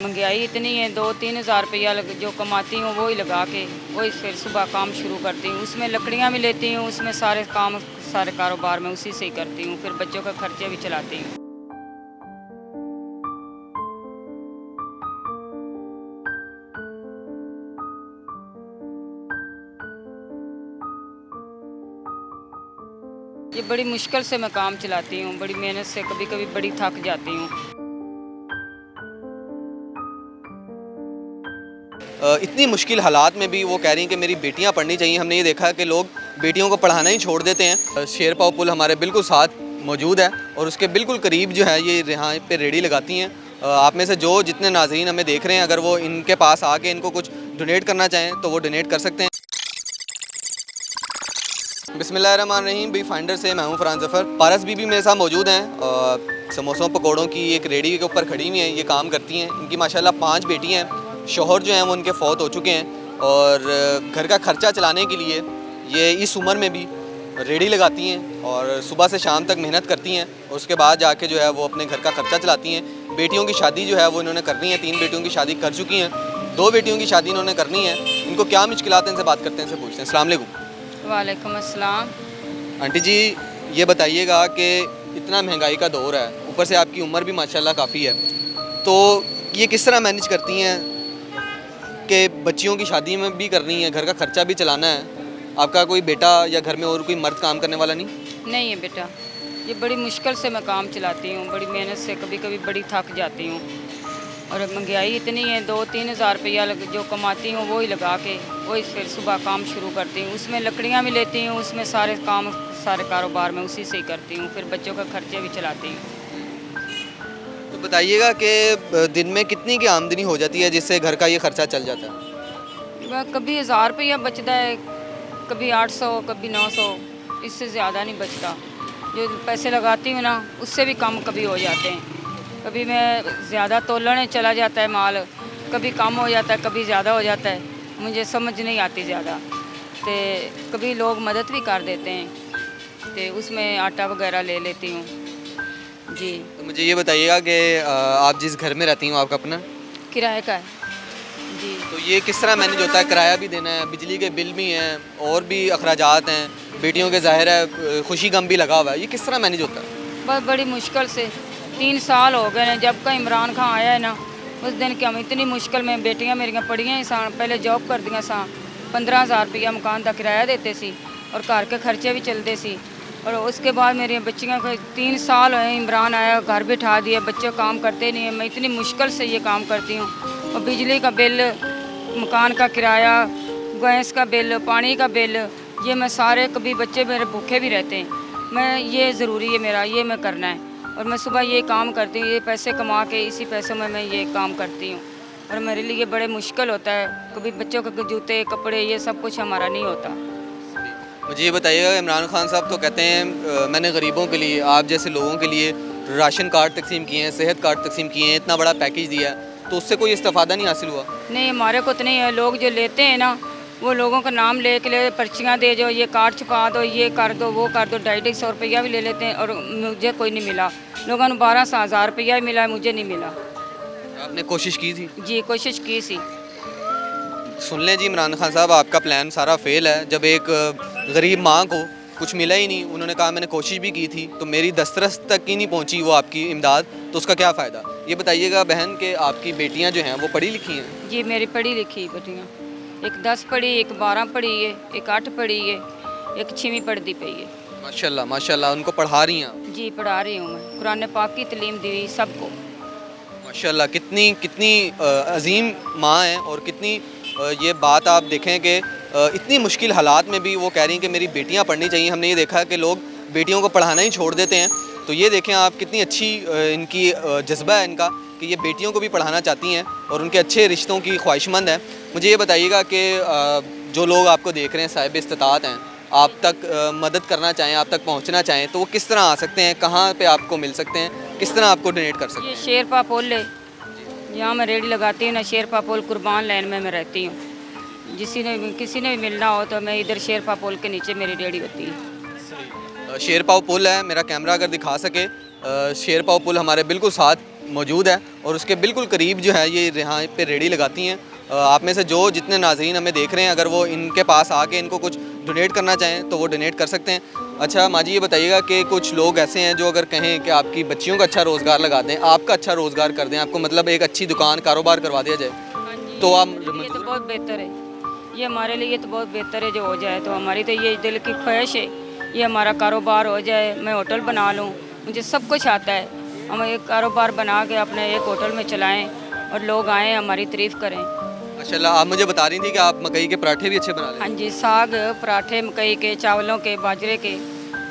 महंगाई इतनी है, 2-3 हज़ार रुपया जो कमाती हूँ वो ही लगा के वही फिर सुबह काम शुरू करती हूँ। उसमें लकड़ियाँ भी लेती हूँ, उसमें सारे काम सारे कारोबार में उसी से ही करती हूँ, फिर बच्चों का खर्चे भी चलाती हूँ। ये बड़ी मुश्किल से मैं काम चलाती हूँ, बड़ी मेहनत से, कभी कभी बड़ी थक जाती हूँ। इतनी मुश्किल हालात में भी वो कह रही हैं कि मेरी बेटियां पढ़नी चाहिए। हमने ये देखा है कि लोग बेटियों को पढ़ाना ही छोड़ देते हैं। शेरपाव पुल हमारे बिल्कुल साथ मौजूद है और उसके बिल्कुल करीब जो है ये यहाँ पे रेडी लगाती हैं। आप में से जो जितने नाज़रीन हमें देख रहे हैं, अगर वो इनके पास आके इनको कुछ डोनेट करना चाहें तो वो डोनेट कर सकते हैं। बिस्मिल्लाहिर्रहमानिर्रहीम। बी फाइंडर से मैं हूँ फरहान ज़फ़र। पारस बीबी मेरे साथ मौजूद हैं। समोसों पकौड़ों की एक रेडी के ऊपर खड़ी हुई हैं, ये काम करती हैं। इनकी माशाल्लाह 5 बेटी हैं। शौहर जो हैं वो उनके फ़ौत हो चुके हैं और घर का ख़र्चा चलाने के लिए ये इस उम्र में भी रेडी लगाती हैं और सुबह से शाम तक मेहनत करती हैं और उसके बाद जाके जो है वो अपने घर का ख़र्चा चलाती हैं। बेटियों की शादी जो है वो इन्होंने करनी है। 3 बेटियों की शादी कर चुकी हैं, 2 बेटियों की शादी इन्होंने करनी है। इनको क्या मुश्किलात हैं, इनसे बात करते हैं, इनसे पूछते हैं। अस्सलाम वालेकुम। वालेकुम अस्सलाम। आंटी जी, ये बताइएगा कि इतना महंगाई का दौर है, ऊपर से आपकी उम्र भी माशाल्लाह काफ़ी है, तो ये किस तरह मैनेज करती हैं कि बच्चियों की शादी में भी करनी है, घर का खर्चा भी चलाना है? आपका कोई बेटा या घर में और कोई मर्द काम करने वाला नहीं? नहीं है बेटा, ये बड़ी मुश्किल से मैं काम चलाती हूँ, बड़ी मेहनत से, कभी कभी बड़ी थक जाती हूँ। और महंगाई इतनी है, 2-3 हज़ार रुपया जो कमाती हूँ वो ही लगा के वही फिर सुबह काम शुरू करती हूँ। उसमें लकड़ियाँ भी लेती हूँ, उसमें सारे काम सारे कारोबार में उसी से ही करती हूँ, फिर बच्चों का खर्चे भी चलाती हूँ। तो बताइएगा कि दिन में कितनी की आमदनी हो जाती है जिससे घर का ये खर्चा चल जाता है? कभी 1000 रुपया बचता है, कभी 800, कभी 900, इससे ज़्यादा नहीं बचता। जो पैसे लगाती हूँ ना उससे भी कम कभी हो जाते हैं। कभी मैं ज़्यादा तोलने चला जाता है माल, कभी कम हो जाता है, कभी ज़्यादा हो जाता है, मुझे समझ नहीं आती ज़्यादा। तो कभी लोग मदद भी कर देते हैं, तो उसमें आटा वगैरह ले लेती हूँ। जी। तो मुझे ये बताइएगा कि आप जिस घर में रहती हूँ आपका अपना किराए का है। जी। तो ये किस तरह मैनेज होता है? किराया भी देना है, बिजली के बिल भी हैं और भी अखराजात हैं, बेटियों के ज़ाहिर है खुशी गम भी लगा हुआ है, ये किस तरह मैनेज होता है? बस बड़ी मुश्किल से 3 साल हो गए हैं जब का इमरान खान आया है ना, उस दिन के हम इतनी मुश्किल में, बेटियां मेरियां पढ़ियां ही सान, पहले जॉब कर दियां सा, 15,000 रुपया मकान का किराया देते सी और घर के खर्चे भी चलते सी। और उसके बाद मेरी बच्चियां को 3 साल हुए, इमरान आया, घर बिठा दिया, बच्चे काम करते नहीं है, मैं इतनी मुश्किल से ये काम करती हूँ। और बिजली का बिल, मकान का किराया, गैस का बिल, पानी का बिल, ये मैं सारे, कभी बच्चे मेरे भूखे भी रहते हैं, मैं ये ज़रूरी है मेरा, ये मैं करना है। और मैं सुबह ये काम करती हूँ, ये पैसे कमा के इसी पैसों में मैं ये काम करती हूँ। और मेरे लिए बड़े मुश्किल होता है, कभी बच्चों के जूते कपड़े ये सब कुछ हमारा नहीं होता। मुझे ये बताइएगा, इमरान खान साहब तो कहते हैं मैंने गरीबों के लिए, आप जैसे लोगों के लिए राशन कार्ड तकसीम किए हैं, सेहत कार्ड तकसीम किए हैं, इतना बड़ा पैकेज दिया है, तो उससे कोई इस्तेफादा नहीं हासिल हुआ? नहीं, हमारे को तो नहीं है। लोग जो लेते हैं ना, वो लोगों का नाम ले के ले, पर्चियाँ दे, जो ये कार्ड छपा दो, ये कर दो, वो कर दो, 250-200 रुपया भी ले लेते हैं और मुझे कोई नहीं मिला। लोगों ने 12,000 रुपया मिला, मुझे नहीं मिला। आपने कोशिश की थी? जी, कोशिश की सी। सुन लें जी इमरान खान साहब, आपका प्लान सारा फेल है। जब एक गरीब माँ को कुछ मिला ही नहीं, उन्होंने कहा मैंने कोशिश भी की थी, तो मेरी दस्तरस तक ही नहीं पहुँची वो आपकी इमदाद, तो उसका क्या फ़ायदा? ये बताइएगा बहन कि आपकी बेटियाँ जो हैं वो पढ़ी लिखी हैं? जी, मेरी पढ़ी लिखी बेटियाँ, एक 10 पढ़ी, एक 12 पढ़ी है, एक 8 पढ़ी है, एक 6वीं पढ़ती पई है। माशाल्लाह माशाल्लाह, उनको पढ़ा रही हैं आप? जी, पढ़ा रही हूँ मैं, कुरान पाक की तालीम दी हुई सबको। माशाल्लाह, कितनी कितनी अजीम माँ हैं और कितनी ये बात आप देखें कि इतनी मुश्किल हालात में भी वो कह रही हैं कि मेरी बेटियाँ पढ़नी चाहिए। हमने ये देखा है कि लोग बेटियों को पढ़ाना ही छोड़ देते हैं, तो ये देखें आप कितनी अच्छी इनकी जज्बा है इनका कि ये बेटियों को भी पढ़ाना चाहती हैं और उनके अच्छे रिश्तों की ख्वाहिशमंद है। मुझे ये बताइएगा कि जो लोग आपको देख रहे हैं, साहिब इस्तिताअत हैं, आप तक मदद करना चाहें, आप तक पहुँचना चाहें, तो वो किस तरह आ सकते हैं? कहाँ पर आपको मिल सकते हैं? किस तरह आपको डोनेट कर सकते हैं? ये शेरपा पुल है, यहाँ मैं रेडी लगाती हूँ ना, शेरपा पुल कुर्बान लाइन में मैं रहती हूँ। किसी ने भी मिलना हो तो मैं इधर शेरपा पुल के नीचे मेरी रेडी होती है। शेरपाव पुल है, मेरा कैमरा अगर दिखा सके, शेरपाव पुल हमारे बिल्कुल साथ मौजूद है और उसके बिल्कुल करीब जो है ये यहाँ पे रेडी लगाती हैं। आप में से जो जितने नाज़रीन हमें देख रहे हैं, अगर वो इनके पास आके इनको कुछ डोनेट करना चाहें तो वो डोनेट कर सकते हैं। अच्छा माँ जी, ये बताइएगा कि कुछ लोग ऐसे हैं जो अगर कहें कि आपकी बच्चियों का अच्छा रोज़गार लगा दें, आपका अच्छा रोज़गार कर दें, आपको मतलब एक अच्छी दुकान कारोबार करवा दिया जाए, तो आप ये तो बहुत बेहतर है, ये हमारे लिए तो बहुत बेहतर है जो हो जाए। तो हमारी तो ये दिल की ख्वाहिश है, ये हमारा कारोबार हो जाए, मैं होटल बना लूँ, मुझे सब कुछ आता है। हम एक कारोबार बना के अपने एक होटल में चलाएं और लोग आएँ हमारी तारीफ़ करें। माशाल्लाह। आप मुझे बता रही थी कि आप मकई के पराठे भी अच्छे बना लेते हाँ जी, साग पराठे मकई के, चावलों के, बाजरे के,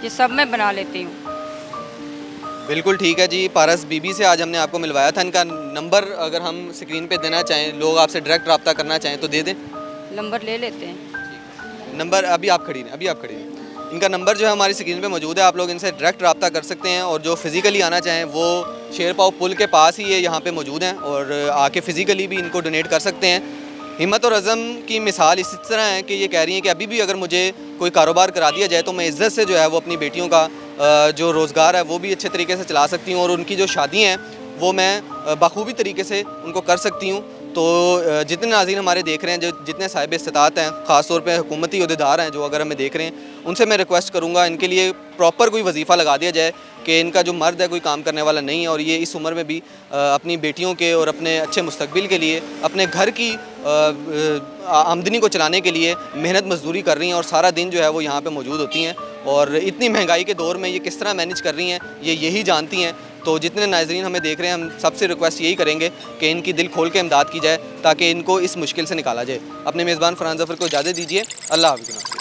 ये सब मैं बना लेती हूँ। हैं। बिल्कुल ठीक है जी। पारस बीबी से आज हमने आपको मिलवाया था। इनका नंबर अगर हम स्क्रीन पे देना चाहें, लोग आपसे डायरेक्ट रब्ता करना चाहें तो दे दें। नंबर ले लेते हैं। नंबर अभी आप खड़ी हैं। इनका नंबर जो है हमारी स्क्रीन पे मौजूद है, आप लोग इनसे डायरेक्ट रब्ता कर सकते हैं। और जो फिज़िकली आना चाहें वो शेरपाव पुल के पास ही ये यहाँ पे मौजूद हैं और आके फ़िज़िकली भी इनको डोनेट कर सकते हैं। हिम्मत और अज़म की मिसाल इस तरह है कि ये कह रही हैं कि अभी भी अगर मुझे कोई कारोबार करा दिया जाए तो मैं इज़्ज़त से जो है वो अपनी बेटियों का जो रोज़गार है वो भी अच्छे तरीके से चला सकती हूँ और उनकी जो शादियाँ हैं वो मैं बखूबी तरीके से उनको कर सकती हूँ। तो जितने नाज़रीन हमारे देख रहे हैं, जो जितने साहिब इस्तिताअत हैं, ख़ास तौर पे हुकूमती अहदेदार हैं जो अगर हमें देख रहे हैं, उनसे मैं रिक्वेस्ट करूँगा इनके लिए प्रॉपर कोई वजीफ़ा लगा दिया जाए कि इनका जो मर्द है कोई काम करने वाला नहीं है और ये इस उम्र में भी अपनी बेटियों के और अपने अच्छे मुस्तकबिल के लिए, अपने घर की आमदनी को चलाने के लिए मेहनत मजदूरी कर रही हैं और सारा दिन जो है वो यहाँ पे मौजूद होती हैं। और इतनी महंगाई के दौर में ये किस तरह मैनेज कर रही हैं ये यही जानती हैं। तो जितने नाज़रीन हमें देख रहे हैं, हम सबसे रिक्वेस्ट यही करेंगे कि इनकी दिल खोल के इमदाद की जाए ताकि इनको इस मुश्किल से निकाला जाए। अपने मेज़बान फरहान ज़फ़र को इजाज़त दीजिए। अल्लाह हाफ़िज़।